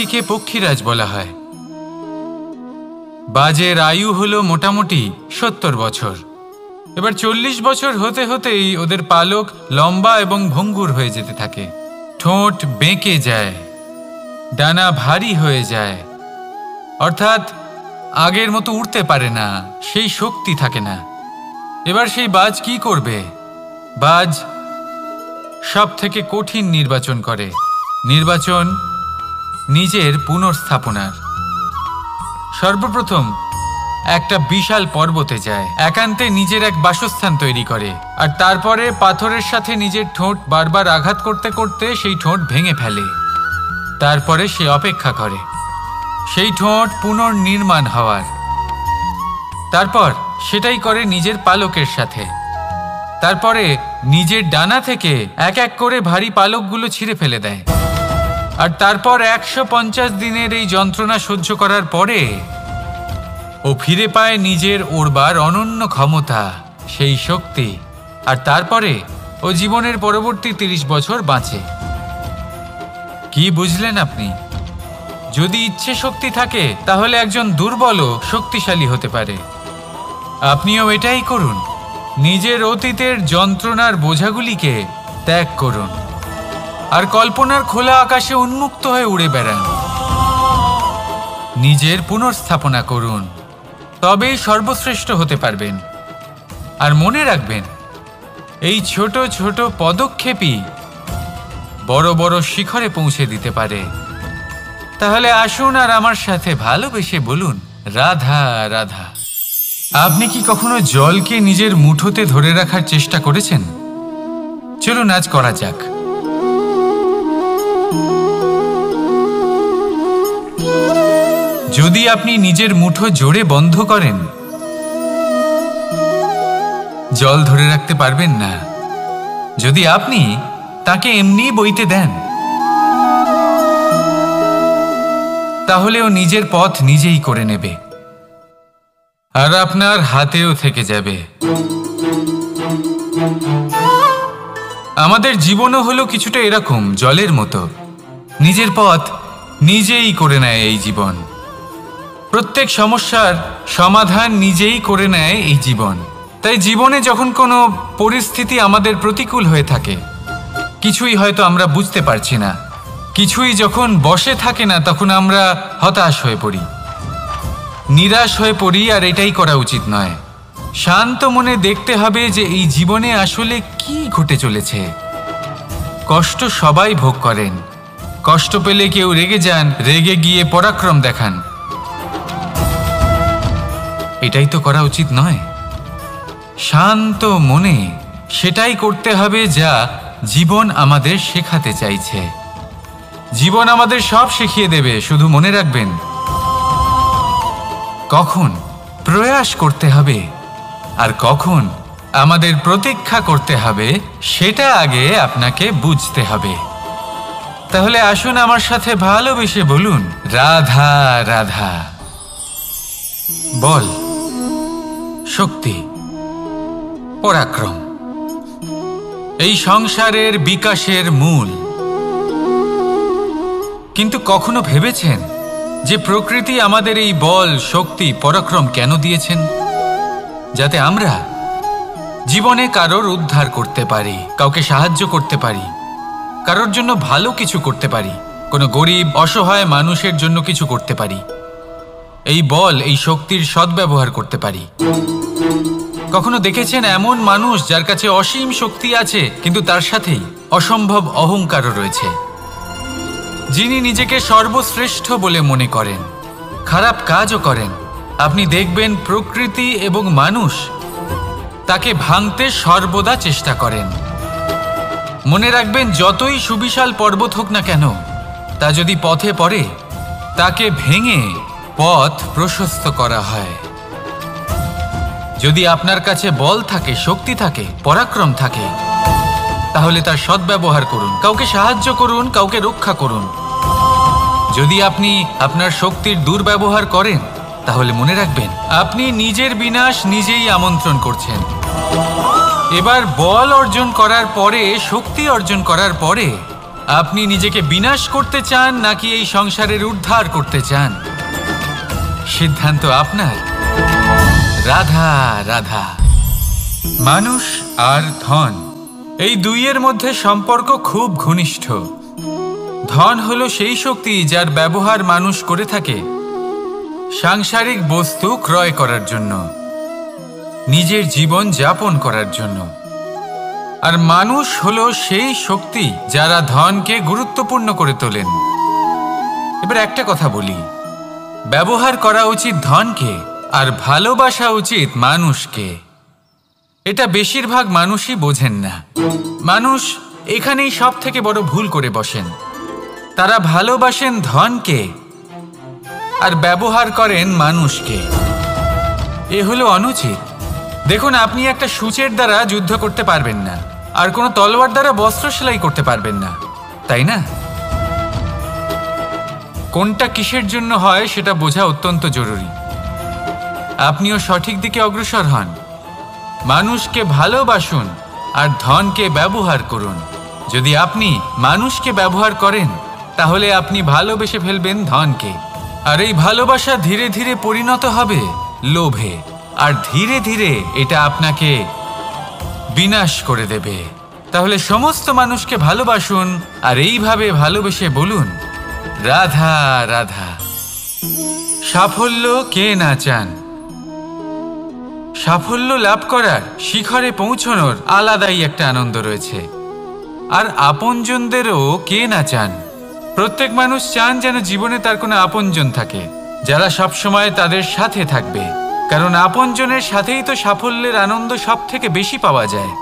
পাখিকে পক্ষীরাজ বলা হয়। বাজের আয়ু হলো মোটামুটি 70 বছর। এবার 40 বছর হতে হতেই ওদের পালক লম্বা এবং ভঙ্গুর হয়ে যেতে থাকে, ঠোঁট বেঁকে যায়, ডানা ভারী হয়ে যায়, অর্থাৎ আগের মতো উড়তে পারে না, সেই শক্তি থাকে না। এবার সেই বাজ কি করবে? বাজ সব থেকে কঠিন নির্বাচন করে, নির্বাচন নিজের পুনর্স্থাপনার। সর্বপ্রথম একটা বিশাল পর্বতে যায়, একান্তে নিজের এক বাসস্থান তৈরি করে, আর তারপরে পাথরের সাথে নিজের ঠোঁট বারবার আঘাত করতে করতে সেই ঠোঁট ভেঙে ফেলে। তারপরে সে অপেক্ষা করে সেই ঠোঁট পুনর্নির্মাণ হওয়ার। তারপর সেটাই করে নিজের পালকের সাথে। তারপরে নিজের ডানা থেকে এক এক করে ভারী পালকগুলো ছিঁড়ে ফেলে দেয়। আর তারপর 150 দিনের এই যন্ত্রণা সহ্য করার পরে ও ফিরে পায় নিজের ওড়বার অনন্য ক্ষমতা, সেই শক্তি। আর তারপরে ও জীবনের পরবর্তী 30 বছর বাঁচে। কি বুঝলেন আপনি? যদি ইচ্ছে শক্তি থাকে তাহলে একজন দুর্বলও শক্তিশালী হতে পারে। আপনিও এটাই করুন, নিজের অতীতের যন্ত্রণার বোঝাগুলিকে ত্যাগ করুন আর কল্পনার খোলা আকাশে উন্মুক্ত হয়ে উড়ে বেড়ান। নিজের পুনর্স্থাপনা করুন, তবেই সর্বশ্রেষ্ঠ হতে পারবেন। আর মনে রাখবেন, এই ছোট ছোট পদক্ষেপই বড় বড় শিখরে পৌঁছে দিতে পারে। তাহলে আসুন আর আমার সাথে ভালোবেসে বলুন, রাধা রাধা। আপনি কি কখনো জলকে নিজের মুঠোতে ধরে রাখার চেষ্টা করেছেন? চলুন আজ করা যাক। যদি আপনি নিজের মুঠো জোরে বন্ধ করেন, জল ধরে রাখতে পারবেন না। যদি আপনি তাকে এমনি বইতে দেন, তাহলে ও নিজের পথ নিজেই করে নেবে আর আপনার হাতেও থেকে যাবে। আমাদের জীবনও হলো কিছুটা এরকম, জলের মতো। নিজের পথ নিজেই করে নেয় এই জীবন। প্রত্যেক সমস্যার সমাধান নিজেই করে নেয় এই জীবন। তাই জীবনে যখন কোনো পরিস্থিতি আমাদের প্রতিকূল হয়ে থাকে, কিছুই হয়তো আমরা বুঝতে পারছি না, কিছুই যখন বসে থাকে না, তখন আমরা হতাশ হয়ে পড়ি, নিরাশ হয়ে পড়ি। আর এটাই করা উচিত নয়। শান্ত মনে দেখতে হবে যে এই জীবনে আসলে কি ঘটে চলেছে। কষ্ট সবাই ভোগ করেন। কষ্ট পেলে কেউ রেগে যান, রেগে গিয়ে পরাক্রম দেখান। এটাই তো করা উচিত নয়। শান্ত মনে সেটাই করতে হবে যা জীবন আমাদের শেখাতে চাইছে। জীবন আমাদের সব শিখিয়ে দেবে, শুধু মনে রাখবেন কখন প্রয়াস করতে হবে আর কখন আমাদের প্রতীক্ষা করতে হবে, সেটা আগে আপনাকে বুঝতে হবে। তাহলে আসুন আমার সাথে ভালোবেসে বলুন, রাধা রাধা। বল, শক্তি, পরাক্রম এই সংসারের বিকাশের মূল। কিন্তু কখনো ভেবেছেন যে প্রকৃতি আমাদের এই বল, শক্তি, পরাক্রম কেন দিয়েছেন? যাতে আমরা জীবনে কারোর উদ্ধার করতে পারি, কাউকে সাহায্য করতে পারি, কারোর জন্য ভালো কিছু করতে পারি, কোনো গরিব অসহায় মানুষের জন্য কিছু করতে পারি। এই বল, এই শক্তির সদ্ব্যবহার করতে পারি। কখনো দেখেছেন এমন মানুষ যার কাছে অসীম শক্তি আছে, কিন্তু তার সাথেই অসম্ভব অহংকারও রয়েছে? যিনি নিজেকে সর্বশ্রেষ্ঠ বলে মনে করেন, খারাপ কাজও করেন। আপনি দেখবেন প্রকৃতি এবং মানুষ তাকে ভাঙতে সর্বদা চেষ্টা করেন। মনে রাখবেন, যতই সুবিশাল পর্বত হোক না কেন, তা যদি পথে পড়ে, তাকে ভেঙে পথ প্রশস্ত করা হয়। যদি আপনার কাছে বল থাকে, শক্তি থাকে, পরাক্রম থাকে, তাহলে তার সদ্ব্যবহার করুন, কাউকে সাহায্য করুন, কাউকে রক্ষা করুন। যদি আপনি আপনার শক্তির দুর্ব্যবহার করেন, তাহলে মনে রাখবেন আপনি নিজের বিনাশ নিজেই আমন্ত্রণ করছেন। এবার বল অর্জন করার পরে, শক্তি অর্জন করার পরে আপনি নিজেকে বিনাশ করতে চান নাকি এই সংসারের উদ্ধার করতে চান? সিদ্ধান্ত আপনার। রাধা রাধা। মানুষ আর ধন, এই দুইয়ের মধ্যে সম্পর্ক খুব ঘনিষ্ঠ। ধন হলো সেই শক্তি যার ব্যবহার মানুষ করে থাকে সাংসারিক বস্তু ক্রয় করার জন্য, নিজের জীবন যাপন করার জন্য। আর মানুষ হলো সেই শক্তি যারা ধনকে গুরুত্বপূর্ণ করে তোলেন। এবার একটা কথা বলি, ব্যবহার করা উচিত ধনকে আর ভালোবাসা উচিত মানুষকে। এটা বেশিরভাগ মানুষই বোঝেন না। মানুষ এখানেই সব থেকে বড় ভুল করে বসেন। তারা ভালোবাসেন ধনকে আর ব্যবহার করেন মানুষকে। এ হলো অনুচিত। দেখুন, আপনি একটা সূচের দ্বারা যুদ্ধ করতে পারবেন না, আর কোনো তলোয়ার দ্বারা বস্ত্র সেলাই করতে পারবেন না, তাই না? কোনটা কিসের জন্য হয় সেটা বোঝা অত্যন্ত জরুরি। আপনিও সঠিক দিকে অগ্রসর হন। মানুষকে ভালোবাসুন আর ধনকে ব্যবহার করুন। যদি আপনি মানুষকে ব্যবহার করেন তাহলে আপনি ভালোবেসে ফেলবেন ধনকে, আর এই ভালোবাসা ধীরে ধীরে পরিণত হবে লোভে, আর ধীরে ধীরে এটা আপনাকে বিনাশ করে দেবে। তাহলে সমস্ত মানুষকে ভালোবাসুন আর এইভাবে ভালোবেসে বলুন, রাধা রাধা। সাফল্য কে না চান? সাফল্য লাভ করার, শিখরে পৌঁছানোর আলাদাই একটা আনন্দ রয়েছে। আর আপনজনদেরও কে না চান? প্রত্যেক মানুষ চান যেন জীবনে তার কোনো আপনজন থাকে, যারা সবসময় তাদের সাথে থাকবে। কারণ আপনজনের সাথেই তো সাফল্যের আনন্দ সব থেকে বেশি পাওয়া যায়।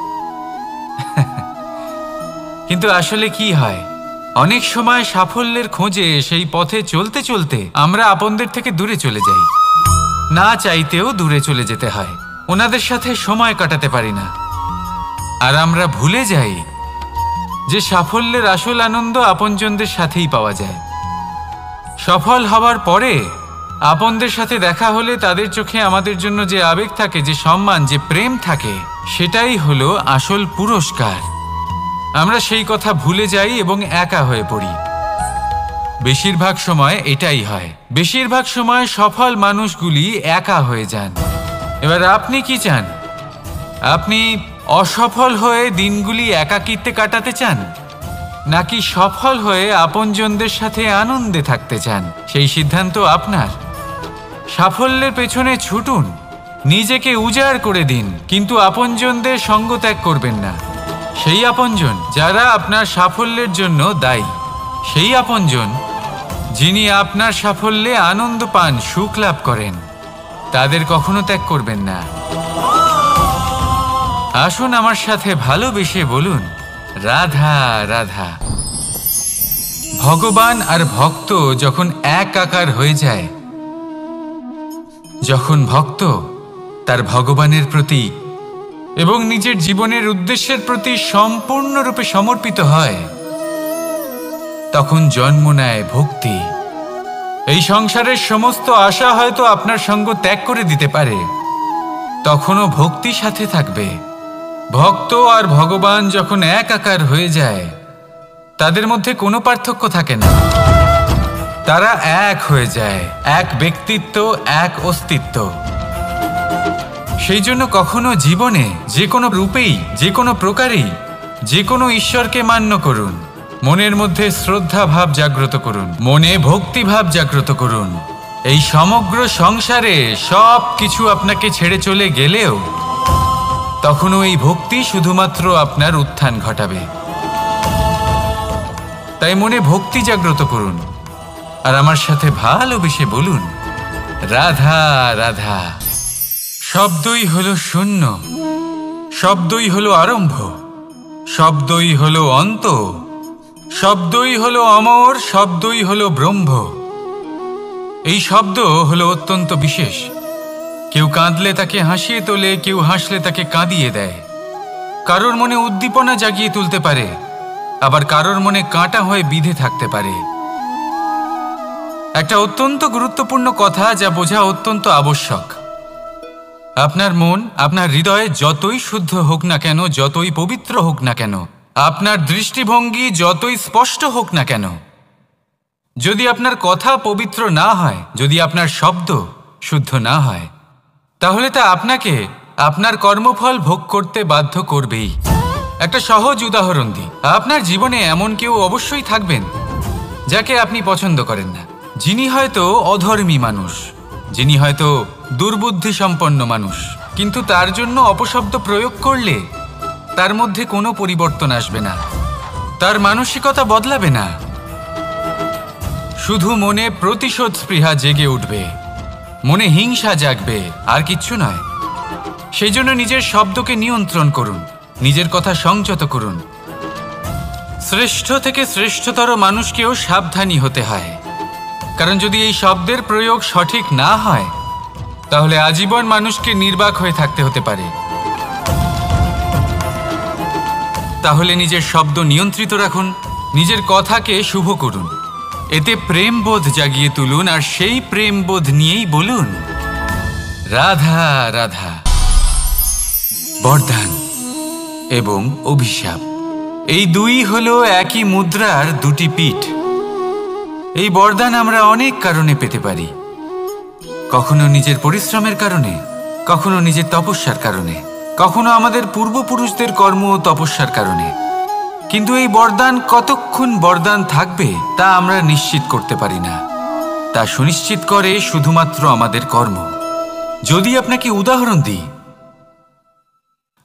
কিন্তু আসলে কি হয়, অনেক সময় সাফল্যের খোঁজে সেই পথে চলতে চলতে আমরা আপনদের থেকে দূরে চলে যাই। না চাইতেও দূরে চলে যেতে হয়, ওনাদের সাথে সময় কাটাতে পারি না। আর আমরা ভুলে যাই যে সাফল্যের আসল আনন্দ আপনজনদের সাথেই পাওয়া যায়। সফল হওয়ার পরে আপনদের সাথে দেখা হলে তাদের চোখে আমাদের জন্য যে আবেগ থাকে, যে সম্মান, যে প্রেম থাকে, সেটাই হলো আসল পুরস্কার। আমরা সেই কথা ভুলে যাই এবং একা হয়ে পড়ি। বেশিরভাগ সময় এটাই হয়। বেশিরভাগ সময় সফল মানুষগুলি একা হয়ে যান। এবার আপনি কি চান? আপনি অসফল হয়ে দিনগুলি একাকিত্বে কাটাতে চান, নাকি সফল হয়ে আপনজনদের সাথে আনন্দে থাকতে চান? সেই সিদ্ধান্ত আপনার। সাফল্যের পেছনে ছুটুন, নিজেকে উজাড় করে দিন, কিন্তু আপনজনদের সঙ্গ ত্যাগ করবেন না। সেই আপনজন যারা আপনার সাফল্যের জন্য দায়ী, সেই আপনজন যিনি আপনার সাফল্যে আনন্দ পান, সুখ লাভ করেন, তাদের কখনো ত্যাগ করবেন না। আসুন আমার সাথে ভালোবেসে বলুন, রাধা রাধা। ভগবান আর ভক্ত যখন একাকার হয়ে যায়, যখন ভক্ত তার ভগবানের প্রতি এবং নিজের জীবনের উদ্দেশ্যের প্রতি সম্পূর্ণরূপে সমর্পিত হয়, তখন জন্ম নেয় ভক্তি। এই সংসারের সমস্ত আশা হয়তো আপনার সঙ্গ ত্যাগ করে দিতে পারে, তখনও ভক্তি সাথে থাকবে। ভক্ত আর ভগবান যখন একাকার হয়ে যায়, তাদের মধ্যে কোনো পার্থক্য থাকে না। তারা এক হয়ে যায়, এক ব্যক্তিত্ব, এক অস্তিত্ব। সেই জন্য কখনো জীবনে যে কোনো রূপেই, যে কোনো প্রকারেই, যে কোনো ঈশ্বরকে মান্য করুন। মনের মধ্যে শ্রদ্ধা ভাব জাগ্রত করুন, মনে ভক্তি ভাব জাগ্রত করুন। এই সমগ্র সংসারে সব কিছু আপনাকে ছেড়ে চলে গেলেও তখনও এই ভক্তি শুধুমাত্র আপনার উত্থান ঘটাবে। তাই মনে ভক্তি জাগ্রত করুন আর আমার সাথে ভালোবেসে বলুন, রাধা রাধা। শব্দই হলো শূন্য, শব্দই হলো আরম্ভ, শব্দই হলো অন্ত, শব্দই হলো অমর, শব্দই হলো ব্রহ্ম। এই শব্দ হলো অত্যন্ত বিশেষ। কেউ কাঁদলে তাকে হাসিয়ে তোলে, কেউ হাসলে তাকে কাঁদিয়ে দেয়। কারোর মনে উদ্দীপনা জাগিয়ে তুলতে পারে, আবার কারোর মনে কাঁটা হয়ে বিঁধে থাকতে পারে। একটা অত্যন্ত গুরুত্বপূর্ণ কথা যা বোঝা অত্যন্ত আবশ্যক। আপনার মন, আপনার হৃদয় যতই শুদ্ধ হোক না কেন, যতই পবিত্র হোক না কেন, আপনার দৃষ্টিভঙ্গি যতই স্পষ্ট হোক না কেন, যদি আপনার কথা পবিত্র না হয়, যদি আপনার শব্দ শুদ্ধ না হয়, তাহলে তা আপনাকে আপনার কর্মফল ভোগ করতে বাধ্য করবেই। একটা সহজ উদাহরণ দিই। আপনার জীবনে এমন কেউ অবশ্যই থাকবেন যাকে আপনি পছন্দ করেন না, যিনি হয়তো অধর্মী মানুষ, যিনি হয়তো দুর্বুদ্ধি সম্পন্ন মানুষ, কিন্তু তার জন্য অপশব্দ প্রয়োগ করলে তার মধ্যে কোনো পরিবর্তন আসবে না, তার মানসিকতা বদলাবে না, শুধু মনে প্রতিশোধ স্পৃহা জেগে উঠবে, মনে হিংসা জাগবে, আর কিচ্ছু নয়। সেই জন্য নিজের শব্দকে নিয়ন্ত্রণ করুন, নিজের কথা সংযত করুন। শ্রেষ্ঠ থেকে শ্রেষ্ঠতর মানুষকেও সাবধানী হতে হয়, কারণ যদি এই শব্দের প্রয়োগ সঠিক না হয়, তাহলে আজীবন মানুষকে নির্বাক হয়ে থাকতে হতে পারে। তাহলে নিজের শব্দ নিয়ন্ত্রিত রাখুন, নিজের কথাকে শুভ করুন, এতে প্রেমবোধ জাগিয়ে তুলুন, আর সেই প্রেমবোধ নিয়েই বলুন রাধা রাধা। বরদান এবং অভিশাপ, এই দুই হলো একই মুদ্রার দুটি পিঠ। এই বরদান আমরা অনেক কারণে পেতে পারি, কখনো নিজের পরিশ্রমের কারণে, কখনো নিজের তপস্যার কারণে, কখনো আমাদের পূর্বপুরুষদের কর্ম ও তপস্যার কারণে। কিন্তু এই বরদান কতক্ষণ বরদান থাকবে তা আমরা নিশ্চিত করতে পারি না, তা সুনিশ্চিত করে শুধুমাত্র আমাদের কর্ম। যদি আপনাকে উদাহরণ দিই,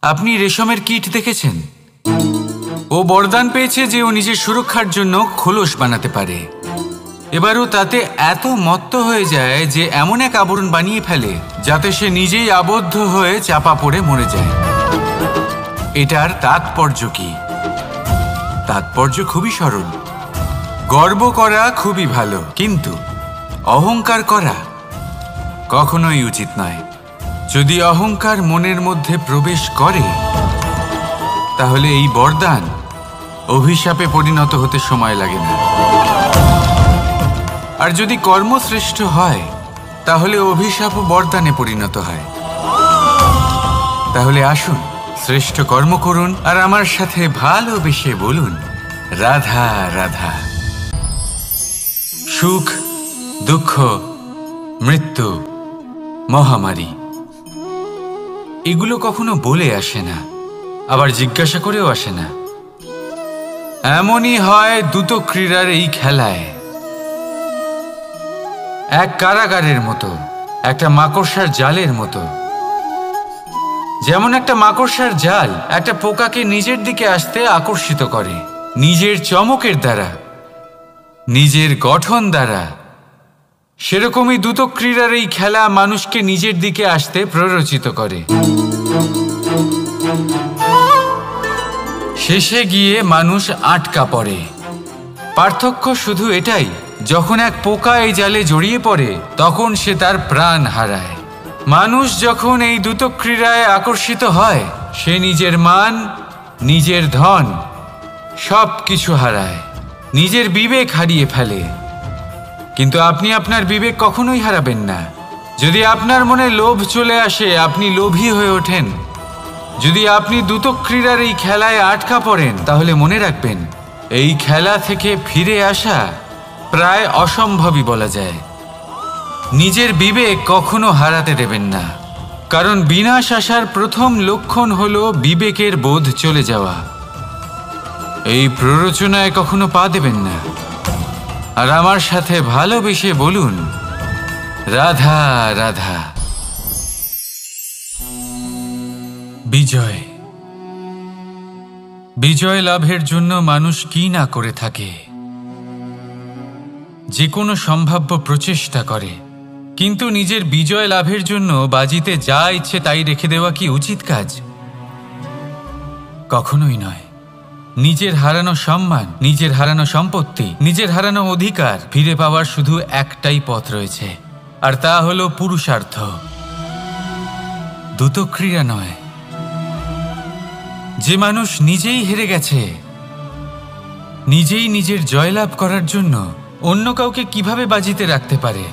আপনি রেশমের কীট দেখেছেন? ও বরদান পেয়েছে যে ও নিজের সুরক্ষার জন্য খোলস বানাতে পারে। এবারও তাতে এত মত্ত হয়ে যায় যে এমন এক আবরণ বানিয়ে ফেলে যাতে সে নিজেই আবদ্ধ হয়ে চাপা পড়ে মরে যায়। এটার তাৎপর্য কি? তাৎপর্য খুবই সরল। গর্ব করা খুবই ভালো, কিন্তু অহংকার করা কখনোই উচিত নয়। যদি অহংকার মনের মধ্যে প্রবেশ করে, তাহলে এই বরদান অভিশাপে পরিণত হতে সময় লাগে না। আর যদি কর্মশ্রেষ্ঠ হয়, তাহলে অভিশাপ বরদানে পরিণত হয়। তাহলে আসুন শ্রেষ্ঠ কর্ম করুন, আর আমার সাথে ভালোবেসে বলুন রাধা রাধা। সুখ, দুঃখ, মৃত্যু, মহামারী, এগুলো কখনো বলে আসে না, আবার জিজ্ঞাসা করেও আসে না। এমনই হয় দ্রুত ক্রীড়ার এই খেলায়। এক কারাগারের মতো, একটা মাকড়সার জালের মতো। যেমন একটা মাকড়সার জাল একটা পোকাকে নিজের দিকে আসতে আকর্ষিত করে, নিজের চমকের দ্বারা, নিজের গঠন দ্বারা। সেরকমই দ্রুত ক্রীড়ার এই খেলা মানুষকে নিজের দিকে আসতে প্ররোচিত করে। শেষে গিয়ে মানুষ আটকা পড়ে। পার্থক্য শুধু এটাই, যখন এক পোকা এই জালে জড়িয়ে পড়ে তখন সে তার প্রাণ হারায়। মানুষ যখন এই দ্রুত ক্রীড়ায় আকর্ষিত হয়, সে নিজের মান, নিজের ধন সব কিছু হারায়, নিজের বিবেক হারিয়ে ফেলে। কিন্তু আপনি আপনার বিবেক কখনোই হারাবেন না। যদি আপনার মনে লোভ চলে আসে, আপনি লোভী হয়ে ওঠেন। যদি আপনি দ্রুত ক্রীড়ার এই খেলায় আটকা পড়েন, তাহলে মনে রাখবেন এই খেলা থেকে ফিরে আসা প্রায় অসম্ভবই বলা যায়। নিজের বিবেক কখনো হারাতে দেবেন না, কারণ বিনাশ আসার প্রথম লক্ষণ হলো বিবেকের বোধ চলে যাওয়া। এই প্ররোচনায় কখনো পা দেবেন না। আর আমার সাথে ভালোবেসে বলুন রাধা রাধা। বিজয়, বিজয় লাভের জন্য মানুষ কি না করে থাকে, যে কোনো সম্ভাব্য প্রচেষ্টা করে। কিন্তু নিজের বিজয় লাভের জন্য বাজিতে যা ইচ্ছে তাই রেখে দেওয়া কি উচিত কাজ? কখনোই নয়। নিজের হারানো সম্মান, নিজের হারানো সম্পত্তি, নিজের হারানো অধিকার ফিরে পাওয়ার শুধু একটাই পথ রয়েছে, আর তা হলো পুরুষার্থ, দ্রুত ক্রীড়া নয়। যে মানুষ নিজেই হেরে গেছে, নিজেই নিজের জয়লাভ করার জন্য অন্য কাউকে কিভাবে বাজিতে রাখতে পারে?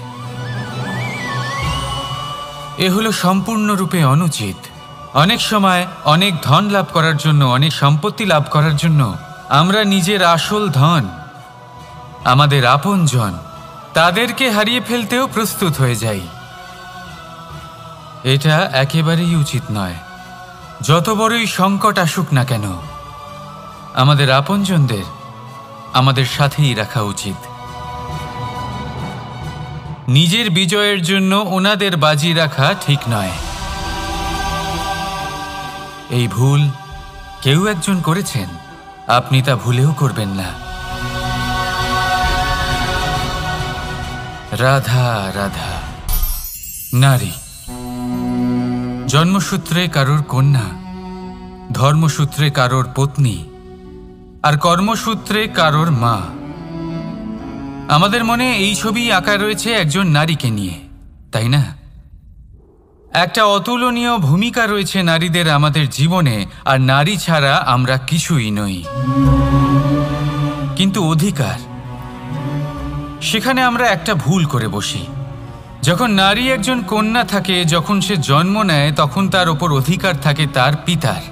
এ হলো সম্পূর্ণরূপে অনুচিত। অনেক সময় অনেক ধন লাভ করার জন্য, অনেক সম্পত্তি লাভ করার জন্য আমরা নিজের আসল ধন, আমাদের আপনজন, তাদেরকে হারিয়ে ফেলতেও প্রস্তুত হয়ে যাই। এটা একেবারেই উচিত নয়। যত বড়ই সংকট আসুক না কেন, আমাদের আপনজনদের আমাদের সাথেই রাখা উচিত। নিজের বিজয়ের জন্য ওনাদের বাজি রাখা ঠিক নয়। এই ভুল কেউ একজন করেছেন, আপনি তা ভুলেও করবেন না। রাধা রাধা। নারী জন্মসূত্রে কারোর কন্যা, ধর্মসূত্রে কারোর পত্নী, আর কর্মসূত্রে কারোর মা। আমাদের মনে এই ছবি আঁকা রয়েছে একজন নারীকে নিয়ে, তাই না? একটা অতুলনীয় ভূমিকা রয়েছে নারীদের আমাদের জীবনে, আর নারী ছাড়া আমরা কিছুই নই। কিন্তু অধিকার, সেখানে আমরা একটা ভুল করে বসি। যখন নারী একজন কন্যা থাকে, যখন সে জন্ম নেয়, তখন তার ওপর অধিকার থাকে তার পিতার।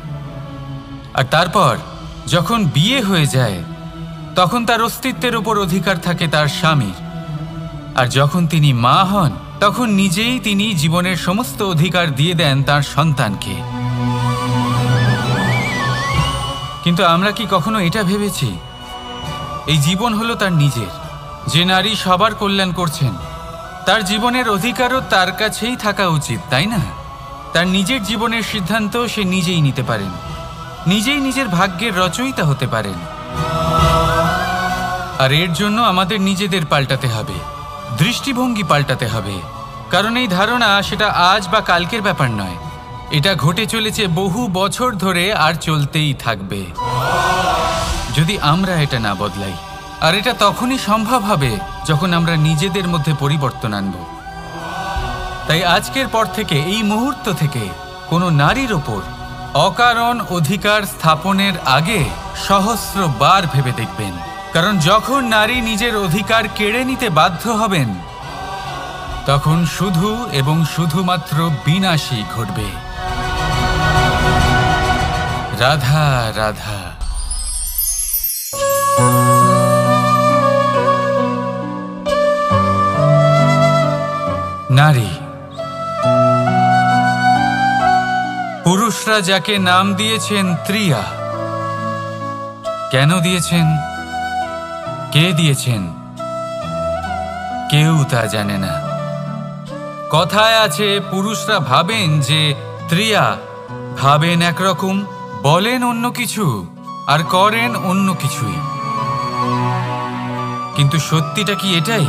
আর তারপর যখন বিয়ে হয়ে যায়, তখন তার অস্তিত্বের ওপর অধিকার থাকে তার স্বামীর। আর যখন তিনি মা হন, তখন নিজেই তিনি জীবনের সমস্ত অধিকার দিয়ে দেন তার সন্তানকে। কিন্তু আমরা কি কখনো এটা ভেবেছি এই জীবন হলো তার নিজের? যে নারী সবার কল্যাণ করছেন, তার জীবনের অধিকারও তার কাছেই থাকা উচিত, তাই না? তার নিজের জীবনের সিদ্ধান্ত সে নিজেই নিতে পারেন, নিজেই নিজের ভাগ্যের রচয়িতা হতে পারেন। আর এর জন্য আমাদের নিজেদের পাল্টাতে হবে, দৃষ্টিভঙ্গি পাল্টাতে হবে। কারণ এই ধারণা সেটা আজ বা কালকের ব্যাপার নয়, এটা ঘটে চলেছে বহু বছর ধরে আর চলতেই থাকবে যদি আমরা এটা না বদলাই। আর এটা তখনই সম্ভব হবে যখন আমরা নিজেদের মধ্যে পরিবর্তন আনব। তাই আজকের পর থেকে, এই মুহূর্ত থেকে, কোনো নারীর ওপর অকারণ অধিকার স্থাপনের আগে সহস্রবার ভেবে দেখবেন। কারণ যখন নারী নিজের অধিকার কেড়ে নিতে বাধ্য হবেন, তখন শুধু এবং শুধুমাত্র বিনাশই ঘটবে। রাধা রাধা। নারী, পুরুষরা যাকে নাম দিয়েছেন ত্রিয়া, কেন দিয়েছেন, কে দিয়েছেন, কেউ তা জানে না। কথায় আছে, পুরুষরা ভাবেন যে ত্রিয়া, ভাবেন একরকম, বলেন অন্য কিছু, আর করেন অন্য কিছুই। কিন্তু সত্যিটা কি এটাই?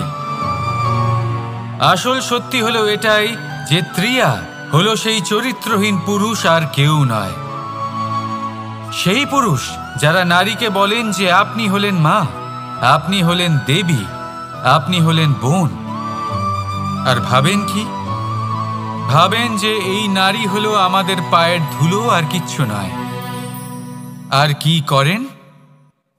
আসল সত্যি হলো এটাই যে ত্রিয়া হলো সেই চরিত্রহীন পুরুষ, আর কেউ নয়। সেই পুরুষ যারা নারীকে বলেন যে আপনি হলেন মা, আপনি হলেন দেবী, আপনি হলেন বোন। আর ভাবেন কি? ভাবেন যে এই নারী হলো আমাদের পায়ের ধুলো, আর কিচ্ছু নয়। আর কি করেন?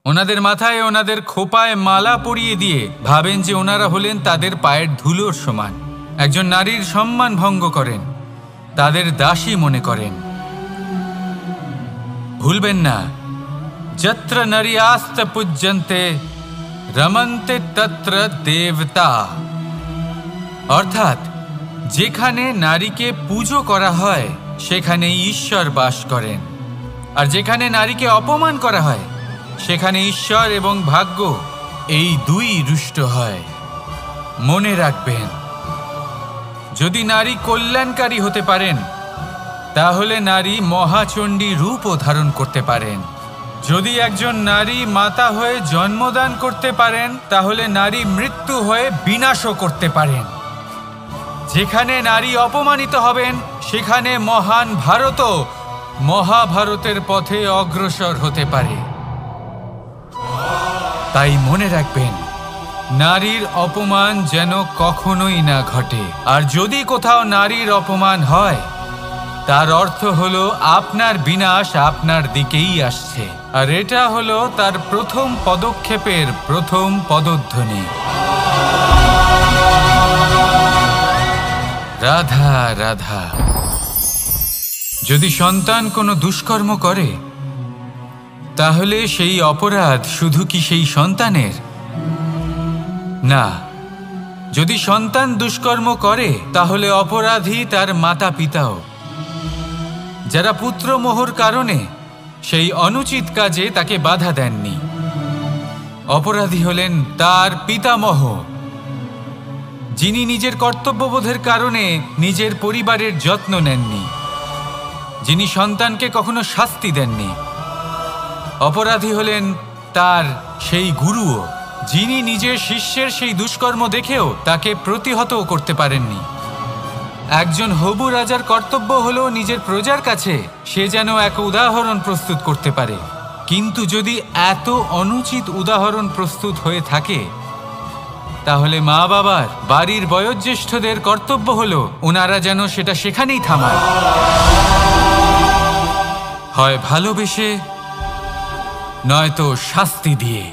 ওনাদের মাথায়, ওনাদের খোপায় মালা পরিয়ে দিয়ে ভাবেন যে ওনারা হলেন তাদের পায়ের ধুলোর সমান। একজন নারীর সম্মান ভঙ্গ করেন, তাদের দাসী মনে করেন। ভুলবেন না, যত্র নারী আস্ত পূজ্যন্তে রমন্তে তত্র দেবতা। অর্থাৎ যেখানে নারীকে পুজো করা হয়, সেখানেই ঈশ্বর বাস করেন। আর যেখানে নারীকে অপমান করা হয়, সেখানে ঈশ্বর এবং ভাগ্য এই দুই রুষ্ট হয়। মনে রাখবেন, যদি নারী কল্যাণকারী হতে পারেন, তাহলে নারী মহাচণ্ডী রূপও ধারণ করতে পারেন। যদি একজন নারী মাতা হয়ে জন্মদান করতে পারেন, তাহলে নারী মৃত্যু হয়ে বিনাশও করতে পারেন। যেখানে নারী অপমানিত হবেন, সেখানে মহান ভারতও মহাভারতের পথে অগ্রসর হতে পারে। তাই মনে রাখবেন, নারীর অপমান যেন কখনোই না ঘটে। আর যদি কোথাও নারীর অপমান হয়, তার অর্থ হলো আপনার বিনাশ আপনার দিকেই আসছে। আর এটা হলো তার প্রথম পদক্ষেপের প্রথম পদধ্বনি। রাধা রাধা। যদি সন্তান কোনো দুষ্কর্ম করে তাহলে সেই অপরাধ শুধু কি সেই সন্তানের? না, যদি সন্তান দুষ্কর্ম করে তাহলে অপরাধী তার মাতা পিতাও, যারা পুত্রমোহর কারণে সেই অনুচিত কাজে তাকে বাধা দেননি। অপরাধী হলেন তার পিতামহ, যিনি নিজের কর্তব্যবোধের কারণে নিজের পরিবারের যত্ন নেননি, যিনি সন্তানকে কখনো শাস্তি দেননি। অপরাধী হলেন তার সেই গুরুও, যিনি নিজের শিষ্যের সেই দুষ্কর্ম দেখেও তাকে প্রতিহতও করতে পারেননি। একজন হবু রাজার কর্তব্য হলো নিজের প্রজার কাছে সে যেন এক উদাহরণ প্রস্তুত করতে পারে, কিন্তু যদি এত অনুচিত উদাহরণ প্রস্তুত হয়ে থাকে তাহলে মা বাবার, বাড়ির বয়োজ্যেষ্ঠদের কর্তব্য হলো ওনারা যেন সেটা সেখানেই থামায়, হয় ভালোবেসে নয়তো শাস্তি দিয়ে।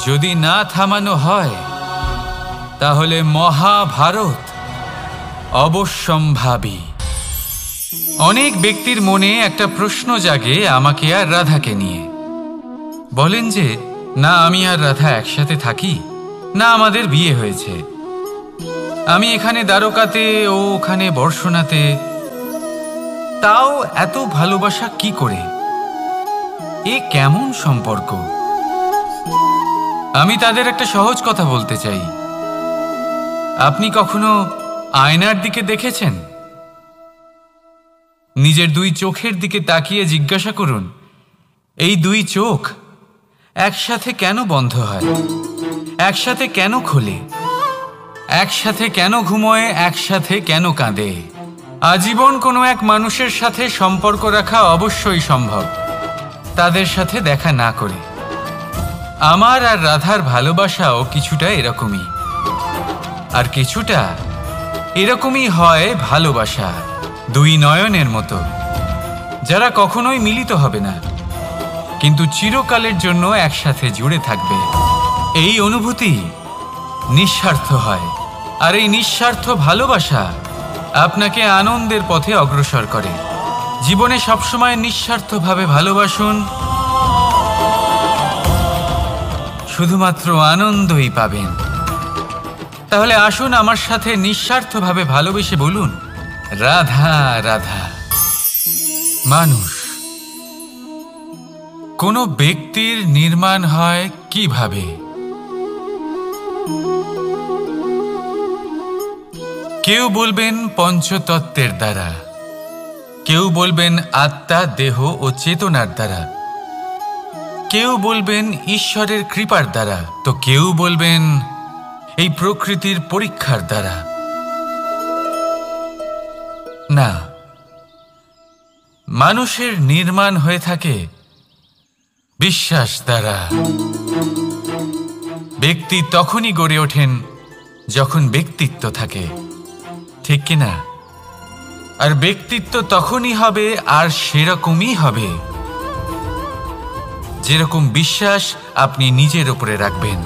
যদি না থামানো হয় তাহলে মহাভারত অবশ্যম্ভাবী। অনেক ব্যক্তির মনে একটা প্রশ্ন জাগে আমাকে আর রাধাকে নিয়ে। বলেন যে না আমি আর রাধা একসাথে থাকি, না আমাদের বিয়ে হয়েছে, আমি এখানে দ্বারকাতে ও ওখানে বর্ষণাতে, তাও এত ভালোবাসা কি করে? এ কেমন সম্পর্ক? আমি তাদের একটা সহজ কথা বলতে চাই। আপনি কখনো আয়নার দিকে দেখেছেন? নিজের দুই চোখের দিকে তাকিয়ে জিজ্ঞাসা করুন, এই দুই চোখ একসাথে কেন বন্ধ হয়, একসাথে কেন খোলে, একসাথে কেন ঘুমোয়, একসাথে কেন কাঁদে? আজীবন কোনো এক মানুষের সাথে সম্পর্ক রাখা অবশ্যই সম্ভব, তাদের সাথে দেখা না করে। আমার আর রাধার ভালোবাসাও কিছুটা এরকমই, আর কিছুটা এরকমই হয় ভালোবাসা দুই নয়নের মতো, যারা কখনোই মিলিত হবে না কিন্তু চিরকালের জন্য একসাথে জুড়ে থাকবে। এই অনুভূতি নিঃস্বার্থ হয়, আর এই নিঃস্বার্থ ভালোবাসা আপনাকে আনন্দের পথে অগ্রসর করে। জীবনে সবসময় নিঃস্বার্থভাবে ভালোবাসুন, শুধুমাত্র আনন্দই পাবেন। তাহলে আসুন আমার সাথে নিঃস্বার্থভাবে ভালোবেসে বলুন, রাধা রাধা। মানুষ, কোনো ব্যক্তির নির্মাণ হয় কিভাবে? কেউ বলবেন পঞ্চতত্ত্বের দ্বারা, কেউ বলবেন আত্মা, দেহ ও চেতনার দ্বারা, কেউ বলবেন ঈশ্বরের কৃপার দ্বারা, তো কেউ বলবেন এই প্রকৃতির পরীক্ষার দ্বারা। না, মানুষের নির্মাণ হয়ে থাকে বিশ্বাস দ্বারা। ব্যক্তি তখনই গড়ে ওঠেন যখন ব্যক্তিত্ব থাকে, ঠিক কিনা? আর ব্যক্তিত্ব তখনই হবে আর সেরকমই হবে যেরকম বিশ্বাস আপনি নিজের উপরে রাখবেন।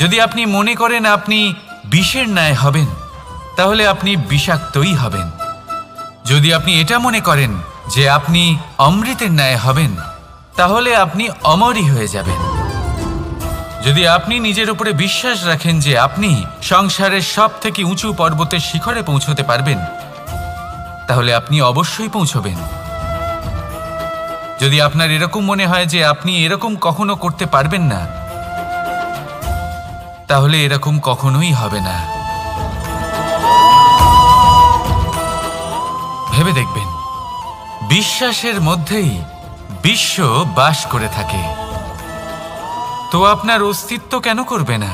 যদি আপনি মনে করেন আপনি বিষের ন্যায় হবেন তাহলে আপনি বিষাক্তই হবেন। যদি আপনি এটা মনে করেন যে আপনি অমৃতের ন্যায় হবেন তাহলে আপনি অমরই হয়ে যাবেন। যদি আপনি নিজের উপরে বিশ্বাস রাখেন যে আপনি সংসারের সব থেকে উঁচু পর্বতের শিখরে পৌঁছতে পারবেন তাহলে আপনি অবশ্যই পৌঁছবেন। যদি আপনার এরকম মনে হয় যে আপনি এরকম কখনো করতে পারবেন না তাহলে এরকম কখনোই হবে না। ভেবে দেখবেন, বিশ্বাসের মধ্যেই বিশ্ব বাস করে থাকে, তো আপনার অস্তিত্ব কেন করবে না?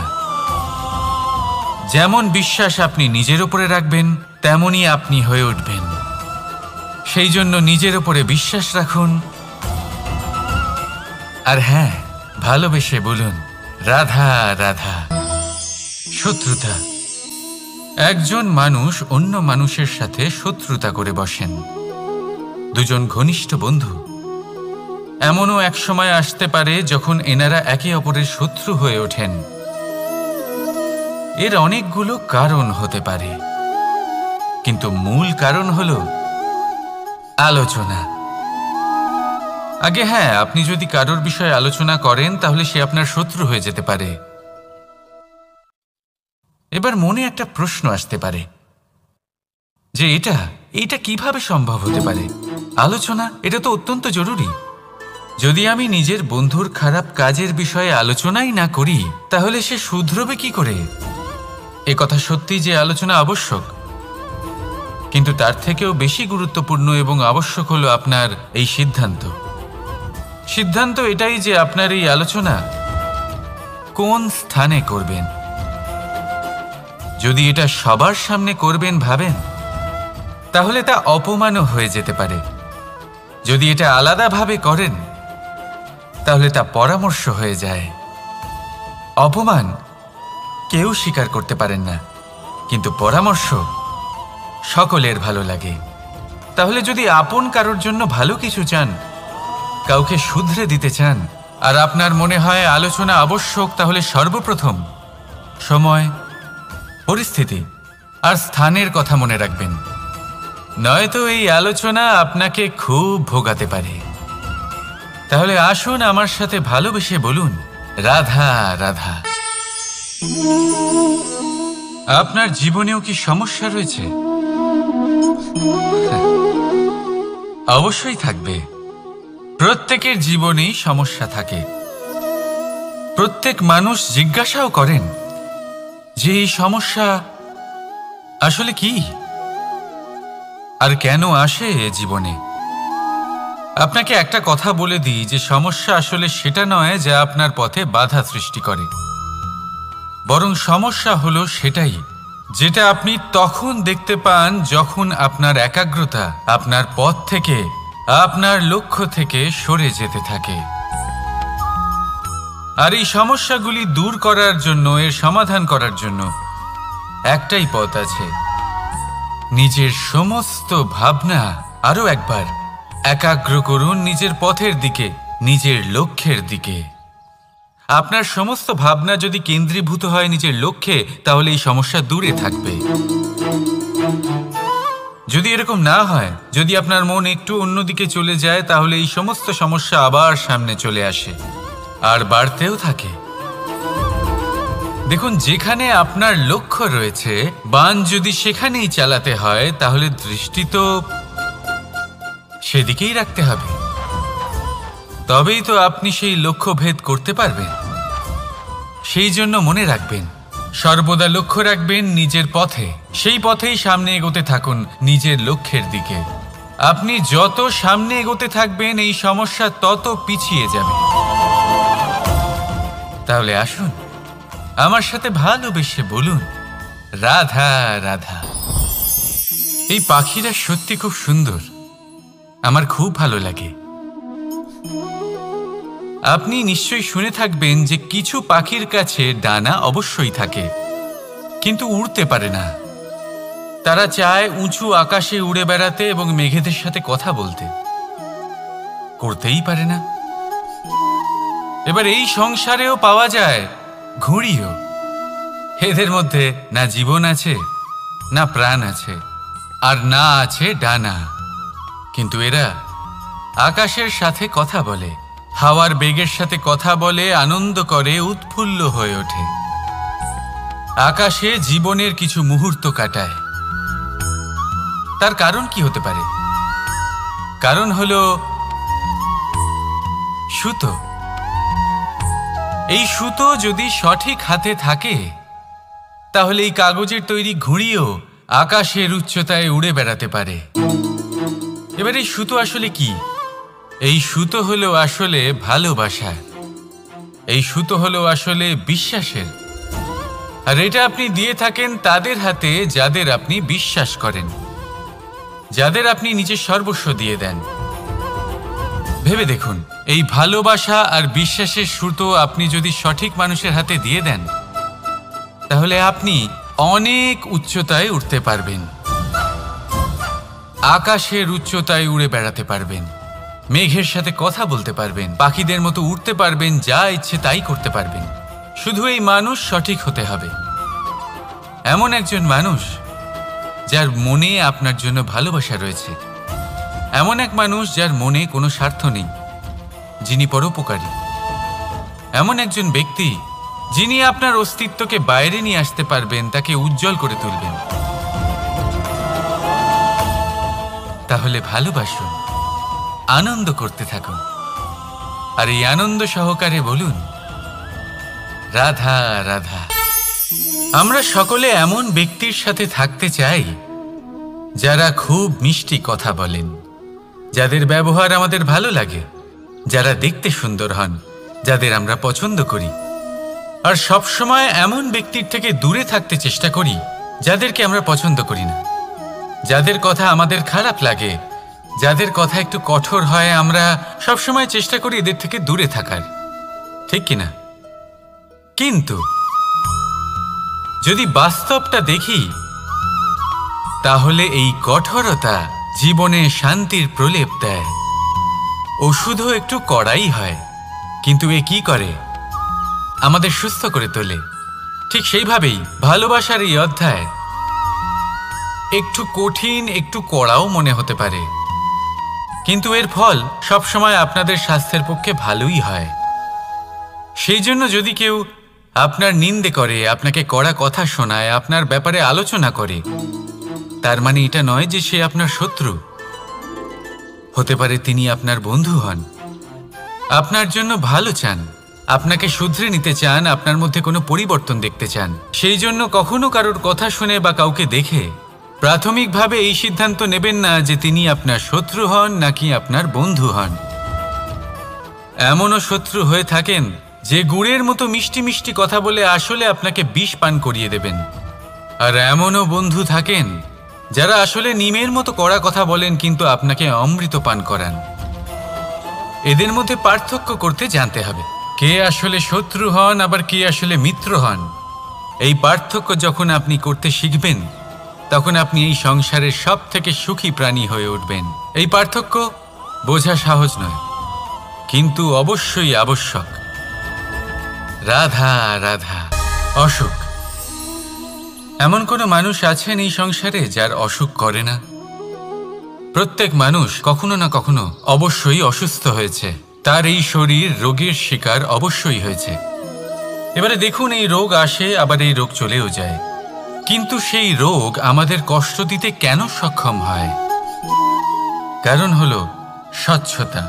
যেমন বিশ্বাস আপনি নিজের উপরে রাখবেন তেমনই আপনি হয়ে উঠবেন। সেই জন্য নিজের উপরে বিশ্বাস রাখুন, আর হ্যাঁ, ভালোবেসে বলুন রাধা রাধা। শত্রুতা, একজন মানুষ অন্য মানুষের সাথে শত্রুতা করে বসেন, দুজন ঘনিষ্ঠ বন্ধু। এমনও এক সময় আসতে পারে যখন এনারা একে অপরের শত্রু হয়ে ওঠেন। এর অনেকগুলো কারণ হতে পারে। কিন্তু মূল কারণ হলো আলোচনা। আগে হ্যাঁ, আপনি যদি কারোর বিষয়ে আলোচনা করেন তাহলে সে আপনার শত্রু হয়ে যেতে পারে। এবার মনে একটা প্রশ্ন আসতে পারে যে এটা কিভাবে সম্ভব হতে পারে? আলোচনা এটা তো অত্যন্ত জরুরি। যদি আমি নিজের বন্ধুর খারাপ কাজের বিষয়ে আলোচনাই না করি তাহলে সে শুধরবে কি করে? এ কথা সত্যি যে আলোচনা আবশ্যক, কিন্তু তার থেকেও বেশি গুরুত্বপূর্ণ এবং আবশ্যক হলো আপনার এই সিদ্ধান্ত এটাই যে আপনার এই আলোচনা কোন স্থানে করবেন। যদি এটা সবার সামনে করবেন ভাবেন তাহলে তা অপমানও হয়ে যেতে পারে। যদি এটা আলাদাভাবে করেন তাহলে তা পরামর্শ হয়ে যায়। অপমান কেউ স্বীকার করতে পারেন না, কিন্তু পরামর্শ সকলের ভালো লাগে। তাহলে যদি আপন কারোর জন্য ভালো কিছু চান, কাউকে শুধরে দিতে চান, আর আপনার মনে হয় আলোচনা আবশ্যক, তাহলে সর্বপ্রথম সময়, পরিস্থিতি আর স্থানের কথা মনে রাখবেন। নয়তো এই আলোচনা আপনাকে খুব ভোগাতে পারে। তাহলে আসুন আমার সাথে ভালোবেসে বলুন, রাধা রাধা। আপনার জীবনেও কি সমস্যা রয়েছে? অবশ্যই থাকবে। প্রত্যেকের জীবনেই সমস্যা থাকে। প্রত্যেক মানুষ জিজ্ঞাসাও করেন যে এই সমস্যা আসলে কি আর কেন আসে এ জীবনে। আপনাকে একটা কথা বলে দিই যে সমস্যা আসলে সেটা নয় যা আপনার পথে বাধা সৃষ্টি করে, বরং সমস্যা হলো সেটাই যেটা আপনি তখন দেখতে পান যখন আপনার একাগ্রতা আপনার পথ থেকে, আপনার লক্ষ্য থেকে সরে যেতে থাকে। আর এই সমস্যাগুলি দূর করার জন্য, এর সমাধান করার জন্য একটাই পথ আছে, নিজের সমস্ত ভাবনা আরো একবার একাগ্র করুন নিজের পথের দিকে, নিজের লক্ষ্যের দিকে। আপনার সমস্ত ভাবনা যদি কেন্দ্রীভূত হয় নিজের লক্ষ্যে, তাহলে এই সমস্যা দূরে থাকবে। যদি এরকম না হয়, যদি আপনার মন একটু অন্যদিকে চলে যায়, তাহলে এই সমস্ত সমস্যা আবার সামনে চলে আসে আর বাড়তেও থাকে। দেখুন, যেখানে আপনার লক্ষ্য রয়েছে, বাণ যদি সেখানেই চালাতে হয়, তাহলে দৃষ্টি তো সেদিকেই রাখতে হবে। তবেই তো আপনি সেই লক্ষ্য ভেদ করতে পারবেন। সেই জন্য মনে রাখবেন, সর্বদা লক্ষ্য রাখবেন নিজের পথে, সেই পথেই সামনে এগোতে থাকুন নিজের লক্ষ্যের দিকে। আপনি যত সামনে এগোতে থাকবেন এই সমস্যা তত পিছিয়ে যাবে। তাহলে আসুন আমার সাথে ভালোবেসে বলুন, রাধা রাধা। এই পাখিরা সত্যি খুব সুন্দর, আমার খুব ভালো লাগে। আপনি নিশ্চয়ই শুনে থাকবেন যে কিছু পাখির কাছে ডানা অবশ্যই থাকে, কিন্তু উড়তে পারে না। তারা চায় উঁচু আকাশে উড়ে বেড়াতে এবং মেঘেদের সাথে কথা বলতে, করতেই পারে না। এবার এই সংসারেও পাওয়া যায় ঘুড়িও। এদের মধ্যে না জীবন আছে, না প্রাণ আছে, আর না আছে ডানা, কিন্তু এরা আকাশের সাথে কথা বলে, হাওয়ার বেগের সাথে কথা বলে, আনন্দ করে, উৎফুল্ল হয়ে ওঠে। আকাশে জীবনের কিছু মুহূর্ত কাটায়। তার কারণ কি হতে পারে? কারণ হলো সুতো। এই সুতো যদি সঠিক হাতে থাকে, তাহলে এই কাগজের তৈরি ঘুড়িও আকাশের উচ্চতায় উড়ে বেড়াতে পারে। এবার এই সুতো আসলে কি? এই সুতো হলো আসলে ভালোবাসা। এই সুতো হলো আসলে বিশ্বাসের। আর এটা আপনি দিয়ে থাকেন তাদের হাতে যাদের আপনি বিশ্বাস করেন, যাদের আপনি নিজের সর্বস্ব দিয়ে দেন। ভেবে দেখুন, এই ভালোবাসা আর বিশ্বাসের সুতো আপনি যদি সঠিক মানুষের হাতে দিয়ে দেন, তাহলে আপনি অনেক উচ্চতায় উঠতে পারবেন, আকাশের উচ্চতায় উড়ে বেড়াতে পারবেন, মেঘের সাথে কথা বলতে পারবেন, পাখিদের মতো উড়তে পারবেন, যা ইচ্ছে তাই করতে পারবেন। শুধু এই মানুষ সঠিক হতে হবে, এমন একজন মানুষ যার মনে আপনার জন্য ভালোবাসা রয়েছে, এমন এক মানুষ যার মনে কোনো স্বার্থ নেই, যিনি পরোপকারী, এমন একজন ব্যক্তি যিনি আপনার অস্তিত্বকে বাইরে নিয়ে আসতে পারবেন, তাকে উজ্জ্বল করে তুলবেন। তাহলে ভালোবাসুন, আনন্দ করতে থাকুন, আর এই আনন্দ সহকারে বলুন, রাধা রাধা। আমরা সকলে এমন ব্যক্তির সাথে থাকতে চাই যারা খুব মিষ্টি কথা বলেন, যাদের ব্যবহার আমাদের ভালো লাগে, যারা দেখতে সুন্দর হন, যাদের আমরা পছন্দ করি। আর সবসময় এমন ব্যক্তির থেকে দূরে থাকতে চেষ্টা করি যাদেরকে আমরা পছন্দ করি না, যাদের কথা আমাদের খারাপ লাগে, যাদের কথা একটু কঠোর হয়। আমরা সবসময় চেষ্টা করি এদের থেকে দূরে থাকার, ঠিক কিনা? কিন্তু যদি বাস্তবটা দেখি, তাহলে এই কঠোরতা জীবনে শান্তির প্রলেপ দেয়। ওষুধও একটু কড়াই হয়, কিন্তু এ কি করে? আমাদের সুস্থ করে তোলে। ঠিক সেইভাবেই ভালোবাসার এই অধ্যায় একটু কঠিন, একটু কড়াও মনে হতে পারে, কিন্তু এর ফল সবসময় আপনাদের স্বাস্থ্যের পক্ষে ভালোই হয়। সেই জন্য যদি কেউ আপনার নিন্দে করে, আপনাকে কড়া কথা শোনায়, আপনার ব্যাপারে আলোচনা করে, তার মানে এটা নয় যে সে আপনার শত্রু। হতে পারে তিনি আপনার বন্ধু হন, আপনার জন্য ভালো চান, আপনাকে শুধরে নিতে চান, আপনার মধ্যে কোনো পরিবর্তন দেখতে চান। সেই জন্য কখনো কারোর কথা শুনে বা কাউকে দেখে প্রাথমিকভাবে এই সিদ্ধান্ত নেবেন না যে তিনি আপনার শত্রু হন নাকি আপনার বন্ধু হন। এমনও শত্রু হয়ে থাকেন যে গুড়ের মতো মিষ্টি মিষ্টি কথা বলে আসলে আপনাকে বিষ পান করিয়ে দেবেন। আর এমনও বন্ধু থাকেন যারা আসলে নিমের মতো কড়া কথা বলেন, কিন্তু আপনাকে অমৃত পান করান। এদের মধ্যে পার্থক্য করতে জানতে হবে, কে আসলে শত্রু হন আবার কে আসলে মিত্র হন। এই পার্থক্য যখন আপনি করতে শিখবেন, তখন আপনি এই সংসারের সব থেকে সুখী প্রাণী হয়ে উঠবেন। এই পার্থক্য বোঝা সহজ নয়, কিন্তু অবশ্যই আবশ্যক। রাধা রাধা। অসুখ। এমন কোনো মানুষ আছেন এই সংসারে যার অসুখ করে না? প্রত্যেক মানুষ কখনো না কখনো অবশ্যই অসুস্থ হয়েছে, তার এই শরীর রোগের শিকার অবশ্যই হয়েছে। এবারে দেখুন, এই রোগ আসে, আবার এই রোগ চলেও যায়, কিন্তু সেই রোগ আমাদের কষ্ট দিতে কেন সক্ষম হয়? কারণ হলো স্বচ্ছতা।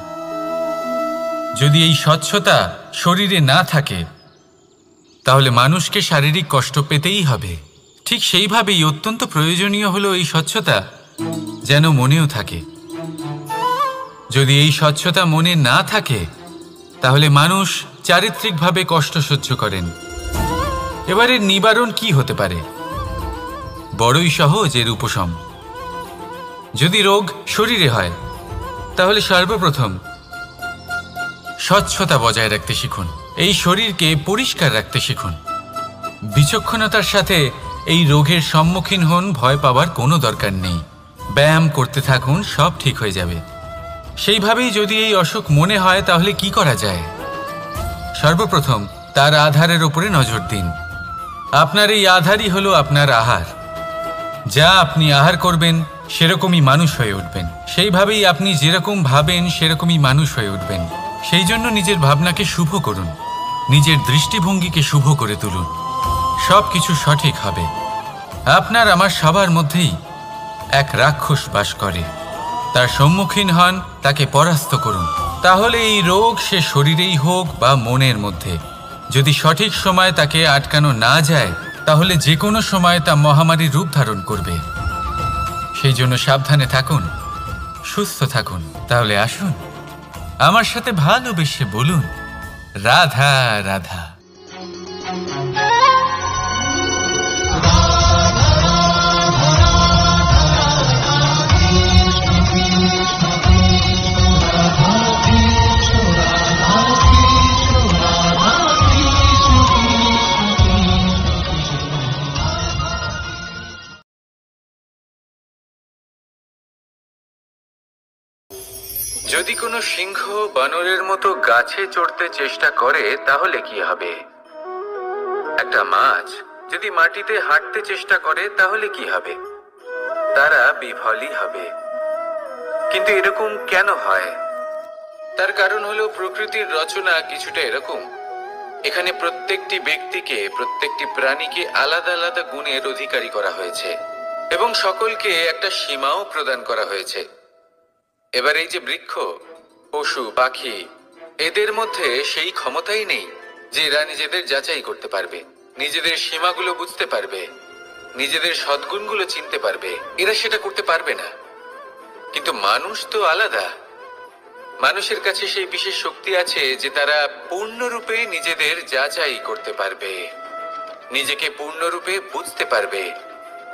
যদি এই স্বচ্ছতা শরীরে না থাকে, তাহলে মানুষকে শারীরিক কষ্ট পেতেই হবে। ঠিক সেইভাবেই অত্যন্ত প্রয়োজনীয় হলো এই স্বচ্ছতা যেন মনেও থাকে। যদি এই স্বচ্ছতা মনে না থাকে, তাহলে মানুষ চারিত্রিকভাবে কষ্ট সহ্য করেন। এবারে নিবারণ কি হতে পারে? বড়ই সহজ এর উপশম। যদি রোগ শরীরে হয়, তাহলে সর্বপ্রথম স্বচ্ছতা বজায় রাখতে শিখুন, এই শরীরকে পরিষ্কার রাখতে শিখুন। বিচক্ষণতার সাথে এই রোগের সম্মুখীন হন, ভয় পাওয়ার কোনো দরকার নেই। ব্যায়াম করতে থাকুন, সব ঠিক হয়ে যাবে। সেইভাবেই যদি এই অসুখ মনে হয়, তাহলে কি করা যায়? সর্বপ্রথম তার আধারের উপরে নজর দিন। আপনার এই আধারই হলো আপনার আহার। যা আপনি আহার করবেন, সেরকমই মানুষ হয়ে উঠবেন। সেইভাবেই আপনি যেরকম ভাবেন, সেরকমই মানুষ হয়ে উঠবেন। সেই জন্য নিজের ভাবনাকে শুভ করুন, নিজের দৃষ্টিভঙ্গিকে শুভ করে তুলুন, সব কিছু সঠিক হবে। আপনার আমার সবার মধ্যেই এক রাক্ষস বাস করে, তার সম্মুখীন হন, তাকে পরাস্ত করুন। তাহলে এই রোগ সে শরীরেই হোক বা মনের মধ্যে, যদি সঠিক সময় তাকে আটকানো না যায়, তাহলে যে কোনো সময় তা মহামারীর রূপ ধারণ করবে। সেই জন্য সাবধানে থাকুন, সুস্থ থাকুন। তাহলে আসুন, আমার সাথে ভালোবেসে বলুন, রাধা রাধা। যদি কোনো সিংহ বানরের মতো গাছে চড়তে চেষ্টা করে, তাহলে কি হবে? একটা মাছ যদি মাটিতে হাঁটতে চেষ্টা করে, তাহলে কি হবে? তারা বিফলই হবে। কিন্তু এরকম কেন হয়? তার কারণ হলো প্রকৃতির রচনা কিছুটা এরকম। এখানে প্রত্যেকটি ব্যক্তিকে, প্রত্যেকটি প্রাণীকে আলাদা আলাদা গুণের অধিকারী করা হয়েছে এবং সকলকে একটা সীমাও প্রদান করা হয়েছে। এবার এই যে বৃক্ষ, পশু, পাখি, এদের মধ্যে সেই ক্ষমতাই নেই যে এরা নিজেদের যাচাই করতে পারবে, নিজেদের সীমাগুলো বুঝতে পারবে, নিজেদের সদ্গুণগুলো চিনতে পারবে। এরা সেটা করতে পারবে না। কিন্তু মানুষ তো আলাদা। মানুষের কাছে সেই বিশেষ শক্তি আছে যে তারা পূর্ণরূপে নিজেদের যাচাই করতে পারবে, নিজেকে পূর্ণরূপে বুঝতে পারবে,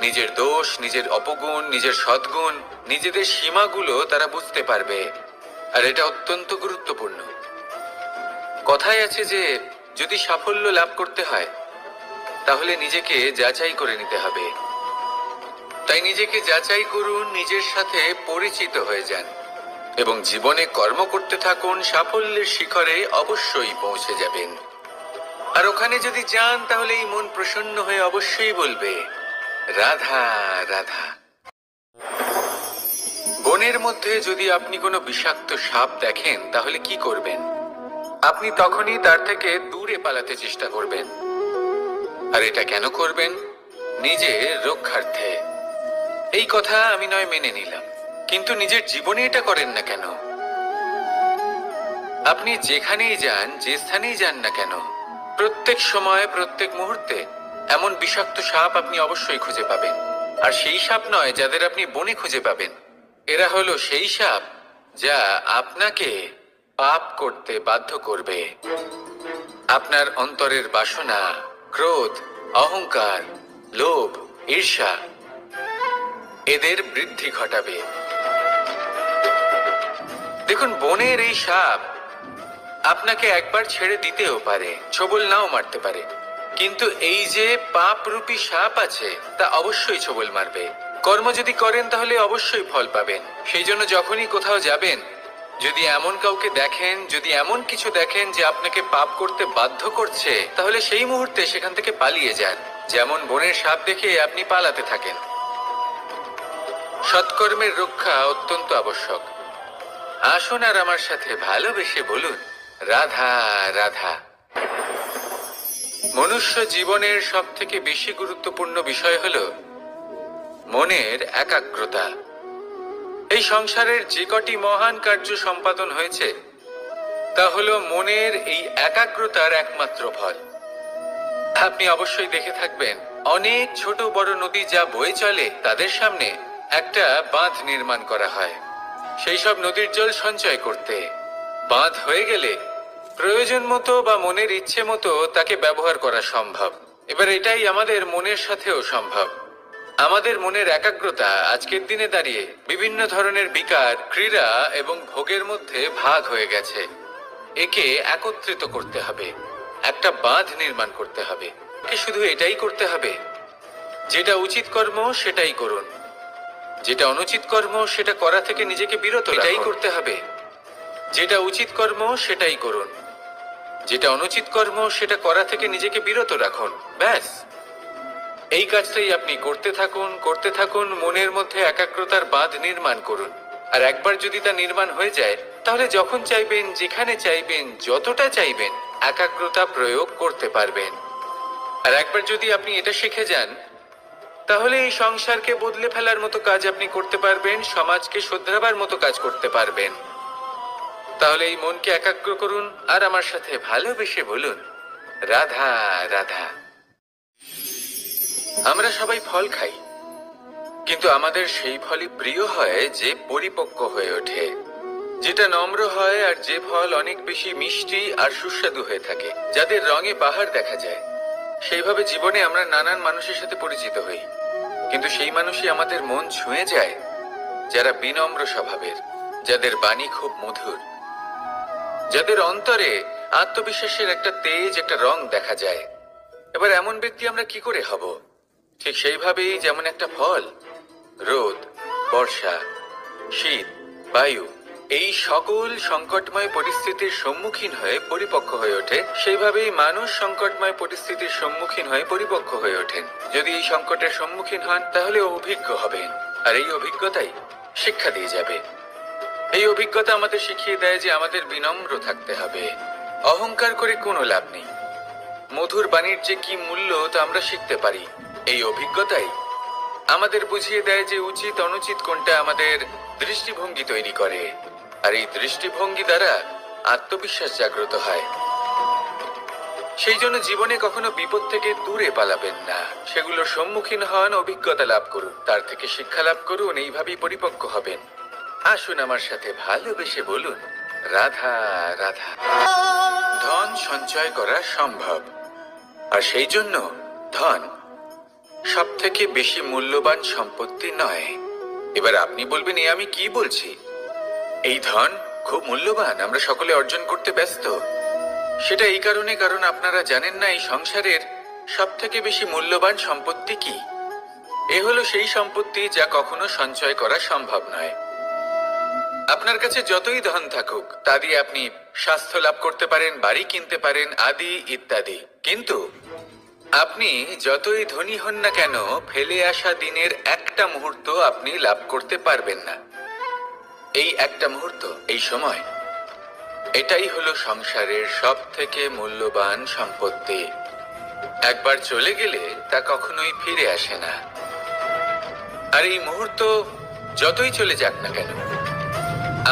নিজের দোষ, নিজের অপগুণ, নিজের সদ্গুণ, নিজেদের সীমাগুলো তারা বুঝতে পারবে। আর এটা অত্যন্ত গুরুত্বপূর্ণ। কথায় আছে যে যদি সাফল্য লাভ করতে হয় তাহলে নিজেকে যাচাই করে নিতে হবে। তাই নিজেকে যাচাই করুন, নিজের সাথে পরিচিত হয়ে যান এবং জীবনে কর্ম করতে থাকুন। সাফল্যের শিখরে অবশ্যই পৌঁছে যাবেন। আর ওখানে যদি যান তাহলে এই মন প্রসন্ন হয়ে অবশ্যই বলবে, রাধা রাধা। বনের মধ্যে যদি আপনি কোনো বিষাক্ত সাপ দেখেন তাহলে কি করবেন? আপনি তখনই তার থেকে দূরে পালাতে চেষ্টা করবেন। আর এটা কেন করবেন? নিজের রক্ষার্থে। এই কথা আমি নয় মেনে নিলাম, কিন্তু নিজের জীবনে এটা করেন না কেন? আপনি যেখানেই যান, যে স্থানেই যান না কেন, প্রত্যেক সময়, প্রত্যেক মুহূর্তে এমন বিষাক্ত সাপ আপনি অবশ্যই খুঁজে পাবেন। আর সেই সাপ নয় যাদের আপনি বনে খুঁজে পাবেন, এরা হলো সেই সাপ যা আপনাকে পাপ করতে বাধ্য করবে। আপনার অন্তরের বাসনা, ক্রোধ, অহংকার, লোভ, ঈর্ষা এদের বৃদ্ধি ঘটাবে। দেখুন, বনের এই সাপ আপনাকে একবার ছেড়ে দিতেও পারে, ছোবল নাও মারতে পারে, কিন্তু এই যে পাপরূপী সাপ আছে তা অবশ্যই ছোবল মারবে। কর্ম যদি করেন তাহলে অবশ্যই ফল পাবেন। সেই জন্য যখনই কোথাও যাবেন, যদি এমন কাউকে দেখেন, যদি এমন কিছু দেখেন যে আপনাকে পাপ করতে বাধ্য করছে, তাহলে সেই মুহূর্তে সেখান থেকে পালিয়ে যান। যেমন বনের সাপ দেখে আপনি পালাতে থাকেন। সৎকর্মের রক্ষা অত্যন্ত আবশ্যক। আসুন আর আমার সাথে ভালোবেসে বলুন, রাধা রাধা। মনুষ্য জীবনের সব থেকে বেশি গুরুত্বপূর্ণ বিষয় হলো মনের একাগ্রতা। এই সংসারের যে কটি মহান কার্য সম্পাদন হয়েছে তা হলো মনের এই একাগ্রতার একমাত্র ফল। আপনি অবশ্যই দেখে থাকবেন, অনেক ছোট বড় নদী যা বয়ে চলে তাদের সামনে একটা বাঁধ নির্মাণ করা হয় সেই সব নদীর জল সঞ্চয় করতে। বাঁধ হয়ে গেলে প্রয়োজন মতো বা মনের ইচ্ছে মতো তাকে ব্যবহার করা সম্ভব। এবার এটাই আমাদের মনের সাথেও সম্ভব। আমাদের মনের একাগ্রতা আজকের দিনে দাঁড়িয়ে বিভিন্ন ধরনের বিকার, ক্রীড়া এবং ভোগের মধ্যে ভাগ হয়ে গেছে। একে একত্রিত করতে হবে, একটা বাঁধ নির্মাণ করতে হবে। শুধু এটাই করতে হবে, যেটা উচিত কর্ম সেটাই করুন, যেটা অনুচিত কর্ম সেটা করা থেকে নিজেকে বিরত রাখুন। এটাই করতে হবে, যেটা উচিত কর্ম সেটাই করুন, যেটা অনুচিত কর্ম সেটা করা থেকে নিজেকে বিরত রাখুন। ব্যাস, এই কাজটাই আপনি করতে থাকুন, করতে থাকুন। মনের মধ্যে একাগ্রতার বাঁধ নির্মাণ করুন। আর একবার যদি তা নির্মাণ হয়ে যায় তাহলে যখন চাইবেন, যেখানে চাইবেন, যতটা চাইবেন একাগ্রতা প্রয়োগ করতে পারবেন। আর একবার যদি আপনি এটা শিখে যান তাহলে এই সংসারকে বদলে ফেলার মতো কাজ আপনি করতে পারবেন, সমাজকে শুধরাবার মতো কাজ করতে পারবেন। তাহলে এই মনকে একাগ্র করুন আর আমার সাথে ভালোবেসে বলুন, রাধা রাধা। আমরা সবাই ফল খাই, কিন্তু আমাদের সেই ফলই প্রিয় হয় যে পরিপক্ক হয়ে ওঠে, যেটা নম্র হয়, আর যে ফল অনেক বেশি মিষ্টি আর সুস্বাদু হয়ে থাকে, যাদের রঙে বাহার দেখা যায়। সেইভাবে জীবনে আমরা নানান মানুষের সাথে পরিচিত হই, কিন্তু সেই মানুষই আমাদের মন ছুঁয়ে যায় যারা বিনম্র স্বভাবের, যাদের বাণী খুব মধুর, যাদের অন্তরে আত্মবিশ্বাসের একটা তেজ, একটা রং দেখা যায়। এবার এমন ব্যক্তি আমরা কি করে হব? ঠিক সেইভাবেই যেমন একটা ফল রোদ, বর্ষা, শীত, বায়ু এই সকল সংকটময় পরিস্থিতির সম্মুখীন হয়ে পরিপক্ক হয়ে ওঠে, সেইভাবেই মানুষ সংকটময় পরিস্থিতির সম্মুখীন হয়ে পরিপক্ক হয়ে ওঠেন। যদি এই সংকটের সম্মুখীন হন তাহলে অভিজ্ঞ হবেন, আর এই অভিজ্ঞতাই শিক্ষা দিয়ে যাবে। এই অভিজ্ঞতা আমাদের শিখিয়ে দেয় যে আমাদের বিনম্র থাকতে হবে। অহংকার করে কোনো লাভ নেই। মধুর বাণীর যে কি মূল্য তা আমরা শিখতে পারি। এই অভিজ্ঞতাই আমাদের বুঝিয়ে দেয় যে উচিত অনুচিত কোনটা আমাদের দৃষ্টিভঙ্গি তৈরি করে। আর এই দৃষ্টিভঙ্গি দ্বারা আত্মবিশ্বাস জাগ্রত হয়। সেই জন্য জীবনে কখনো বিপদ থেকে দূরে পালাবেন না, সেগুলোর সম্মুখীন হন, অভিজ্ঞতা লাভ করুন, তার থেকে শিক্ষা লাভ করুন, এইভাবেই পরিপক্ক হবেন। আসুন আমার সাথে ভালোবেসে বলুন, রাধা রাধা। ধন সঞ্চয় করা সম্ভব, আর সেই জন্য ধন সব থেকে বেশি মূল্যবান সম্পত্তি নয়। এবার আপনি বলবেন, এ আমি কি বলছি? এই ধন খুব মূল্যবান, আমরা সকলে অর্জন করতে ব্যস্ত। সেটা এই কারণে, কারণ আপনারা জানেন না এই সংসারের সব থেকে বেশি মূল্যবান সম্পত্তি কি। এ হলো সেই সম্পত্তি যা কখনো সঞ্চয় করা সম্ভব নয়। আপনার কাছে যতই ধন থাকুক তা দিয়ে আপনি স্বাস্থ্য লাভ করতে পারেন, বাড়ি কিনতে পারেন, আদি ইত্যাদি। কিন্তু আপনি যতই ধনী হন না কেন, ফেলে আসা দিনের একটা মুহূর্ত আপনি লাভ করতে পারবেন না। এই একটা মুহূর্ত, এই সময়, এটাই হলো সংসারের সব থেকে মূল্যবান সম্পত্তি। একবার চলে গেলে তা কখনোই ফিরে আসে না। আর এই মুহূর্ত যতই চলে যাক না কেন,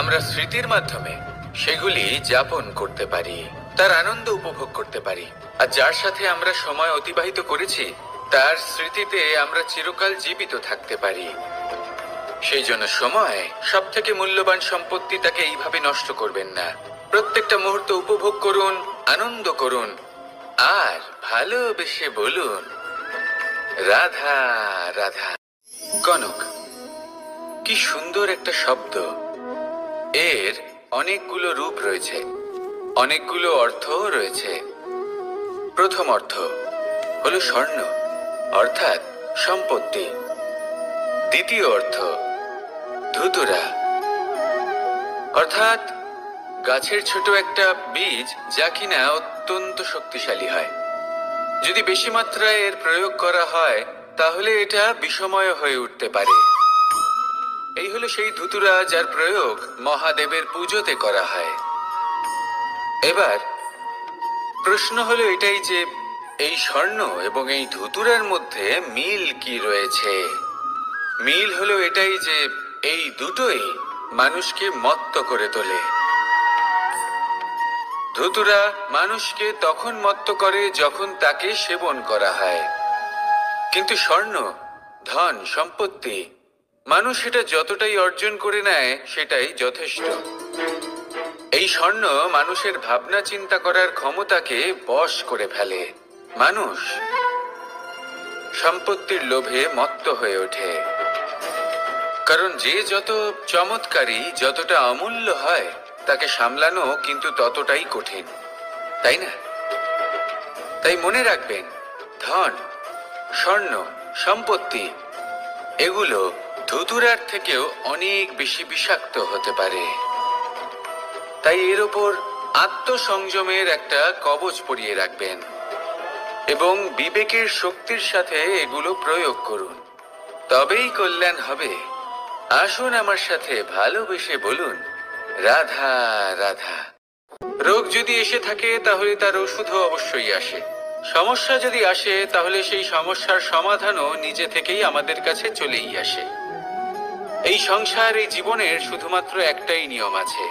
আমরা স্মৃতির মাধ্যমে সেগুলি যাপন করতে পারি, তার আনন্দ উপভোগ করতে পারি। আর যার সাথে আমরা সময় অতিবাহিত করেছি তার স্মৃতিতে আমরা চিরকাল জীবিত থাকতে পারি। সেই জন্য সময় সব থেকে মূল্যবান সম্পত্তি, তাকে এইভাবে নষ্ট করবেন না। প্রত্যেকটা মুহূর্ত উপভোগ করুন, আনন্দ করুন, আর ভালোবেসে বলুন, রাধা রাধা। কনক, কি সুন্দর একটা শব্দ। এর অনেকগুলো রূপ রয়েছে, অনেকগুলো অর্থও রয়েছে। প্রথম অর্থ হলো স্বর্ণ, অর্থাৎ সম্পত্তি। দ্বিতীয় অর্থ ধুতুরা, অর্থাৎ গাছের ছোট একটা বীজ, যা কিনা অত্যন্ত শক্তিশালী হয়। যদি বেশি মাত্রায় এর প্রয়োগ করা হয় তাহলে এটা বিষময় হয়ে উঠতে পারে। এই হলো সেই ধুতুরা যার প্রয়োগ মহাদেবের পুজোতে করা হয়। এবার প্রশ্ন হলো এটাই যে এই স্বর্ণ এবং এই ধুতুরার মধ্যে মিল কি রয়েছে। মিল হলো এটাই যে এই দুটোই মানুষকে মত্ত করে তোলে। ধুতুরা মানুষকে তখন মত্ত করে যখন তাকে সেবন করা হয়, কিন্তু স্বর্ণ, ধন, সম্পত্তি, মানুষ এটা যতটাই অর্জন করে নেয় সেটাই যথেষ্ট। এই স্বর্ণ মানুষের ভাবনা চিন্তা করার ক্ষমতাকে বশ করে ফেলে। মানুষ সম্পত্তির লোভে মত্ত হয়ে ওঠে, কারণ যে যত চমৎকারী, যতটা অমূল্য হয় তাকে সামলানো কিন্তু ততটাই কঠিন, তাই না? তাই মনে রাখবেন, ধন, স্বর্ণ, সম্পত্তি এগুলো ধুতুরার থেকেও অনেক বেশি বিষাক্ত হতে পারে। তাই এর ওপর আত্মসংযমের একটা কবচ পরিয়ে রাখবেন এবং বিবেকের শক্তির সাথে এগুলো প্রয়োগ করুন, তবেই কল্যাণ হবে। আসুন আমার সাথে ভালোবেসে বলুন, রাধা রাধা। রোগ যদি এসে থাকে তাহলে তার ওষুধও অবশ্যই আসে। সমস্যা যদি আসে তাহলে সেই সমস্যার সমাধানও নিজে থেকেই আমাদের কাছে চলেই আসে। এই সংসার, এই জীবনের শুধুমাত্র একটাই নিয়ম আছে,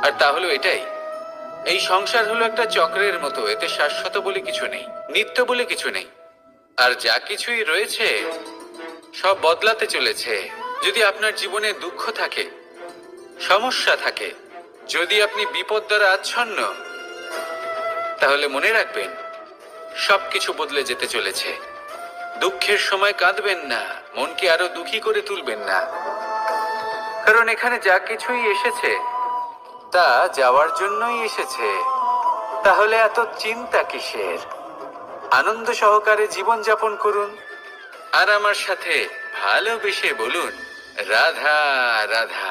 আর তা হলো এটাই, এই সংসার হলো একটা চক্রের মতো। এতে শাশ্বত বলে কিছু নেই, নিত্য বলে কিছু নেই। আর যা কিছুই রয়েছে সব বদলাতে চলেছে। যদি আপনার জীবনে দুঃখ থাকে, সমস্যা থাকে, যদি আপনি বিপদ দ্বারা আচ্ছন্ন, তাহলে মনে রাখবেন সবকিছু বদলে যেতে চলেছে। দুঃখের সময় কাঁদবেন না, মনকে আরো দুঃখী করে তুলবেন না, কারণ এখানে যা কিছুই এসেছে তা যাওয়ার জন্যই এসেছে। তাহলে এত চিন্তা কিসের? আনন্দ সহকারে জীবন যাপন করুন, আর আমার সাথে ভালোবেসে বলুন, রাধা রাধা।